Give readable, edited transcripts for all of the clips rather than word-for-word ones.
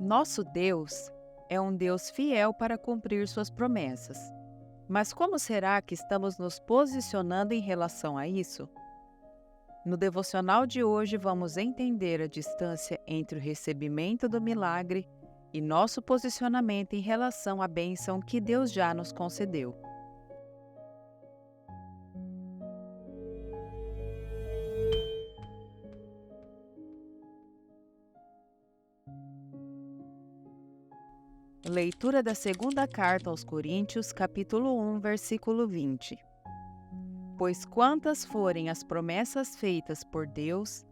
Nosso Deus é um Deus fiel para cumprir suas promessas. Mas como será que estamos nos posicionando em relação a isso? No devocional de hoje, vamos entender a distância entre o recebimento do milagre e nosso posicionamento em relação à bênção que Deus já nos concedeu. Leitura da segunda carta aos Coríntios, capítulo 1, versículo 20. Pois quantas forem as promessas feitas por Deus,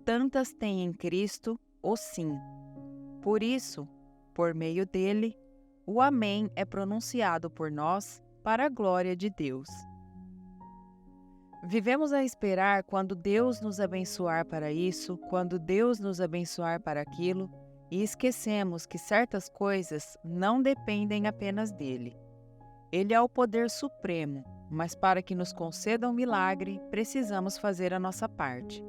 tantas tem em Cristo o sim. Por isso, por meio dele, o Amém é pronunciado por nós para a glória de Deus. Vivemos a esperar quando Deus nos abençoar para isso, quando Deus nos abençoar para aquilo, e esquecemos que certas coisas não dependem apenas dele. Ele é o poder supremo, mas para que nos conceda um milagre, precisamos fazer a nossa parte.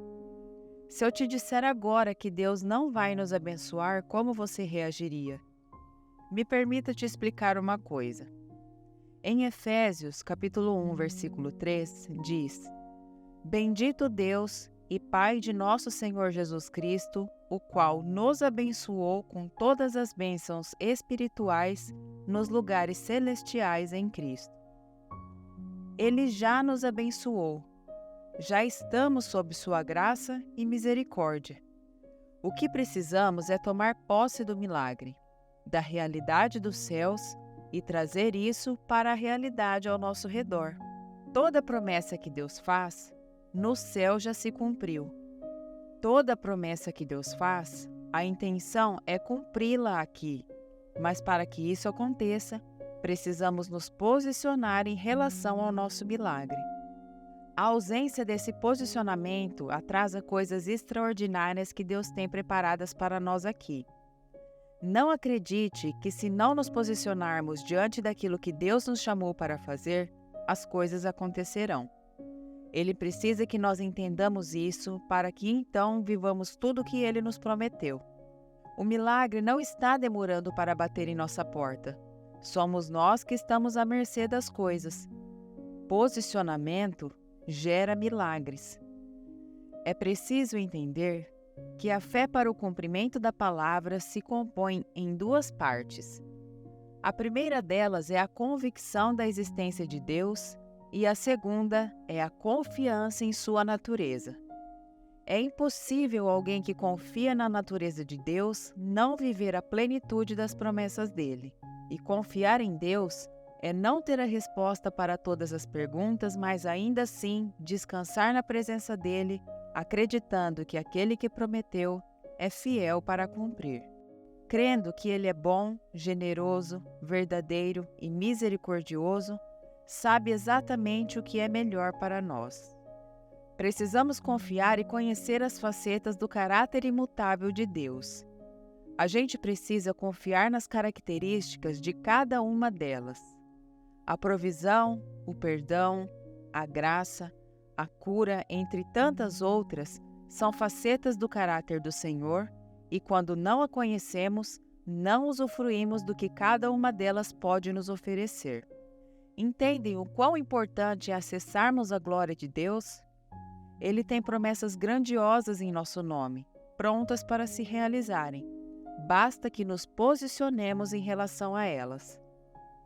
Se eu te disser agora que Deus não vai nos abençoar, como você reagiria? Me permita te explicar uma coisa. Em Efésios, capítulo 1, versículo 3, diz: Bendito Deus e Pai de nosso Senhor Jesus Cristo, o qual nos abençoou com todas as bênçãos espirituais nos lugares celestiais em Cristo. Ele já nos abençoou. Já estamos sob sua graça e misericórdia. O que precisamos é tomar posse do milagre, da realidade dos céus e trazer isso para a realidade ao nosso redor. Toda promessa que Deus faz, no céu já se cumpriu. Toda promessa que Deus faz, a intenção é cumpri-la aqui. Mas para que isso aconteça, precisamos nos posicionar em relação ao nosso milagre. A ausência desse posicionamento atrasa coisas extraordinárias que Deus tem preparadas para nós aqui. Não acredite que se não nos posicionarmos diante daquilo que Deus nos chamou para fazer, as coisas acontecerão. Ele precisa que nós entendamos isso para que então vivamos tudo o que Ele nos prometeu. O milagre não está demorando para bater em nossa porta. Somos nós que estamos à mercê das coisas. Posicionamento gera milagres. É preciso entender que a fé para o cumprimento da palavra se compõe em duas partes. A primeira delas é a convicção da existência de Deus e a segunda é a confiança em sua natureza. É impossível alguém que confia na natureza de Deus não viver a plenitude das promessas dele. E confiar em Deus é não ter a resposta para todas as perguntas, mas ainda assim descansar na presença dele, acreditando que aquele que prometeu é fiel para cumprir. Crendo que ele é bom, generoso, verdadeiro e misericordioso, sabe exatamente o que é melhor para nós. Precisamos confiar e conhecer as facetas do caráter imutável de Deus. A gente precisa confiar nas características de cada uma delas. A provisão, o perdão, a graça, a cura, entre tantas outras, são facetas do caráter do Senhor e, quando não a conhecemos, não usufruímos do que cada uma delas pode nos oferecer. Entendem o quão importante é acessarmos a glória de Deus? Ele tem promessas grandiosas em nosso nome, prontas para se realizarem. Basta que nos posicionemos em relação a elas.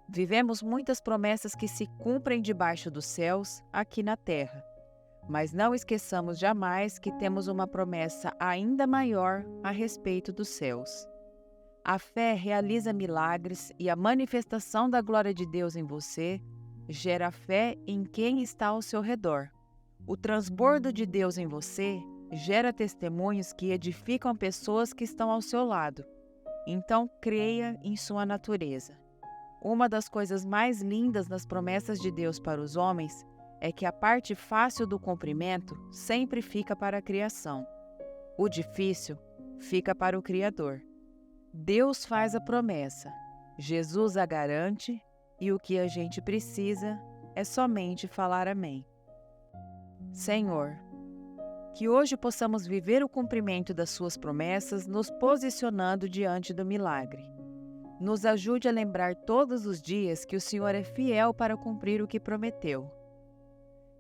Vivemos muitas promessas que se cumprem debaixo dos céus, aqui na terra. Mas não esqueçamos jamais que temos uma promessa ainda maior a respeito dos céus. A fé realiza milagres e a manifestação da glória de Deus em você gera fé em quem está ao seu redor. O transbordo de Deus em você gera testemunhos que edificam pessoas que estão ao seu lado. Então, creia em sua natureza. Uma das coisas mais lindas nas promessas de Deus para os homens é que a parte fácil do cumprimento sempre fica para a criação. O difícil fica para o Criador. Deus faz a promessa, Jesus a garante e o que a gente precisa é somente falar amém. Senhor, Que hoje possamos viver o cumprimento das suas promessas, nos posicionando diante do milagre. Nos ajude a lembrar todos os dias que o Senhor é fiel para cumprir o que prometeu.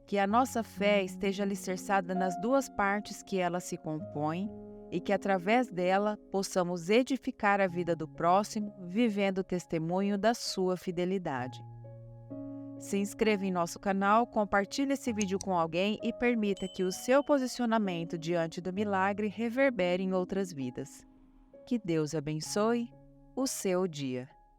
Que a nossa fé esteja alicerçada nas duas partes que ela se compõe e que, através dela, possamos edificar a vida do próximo, vivendo o testemunho da sua fidelidade. Se inscreva em nosso canal, compartilhe esse vídeo com alguém e permita que o seu posicionamento diante do milagre reverbere em outras vidas. Que Deus abençoe o seu dia.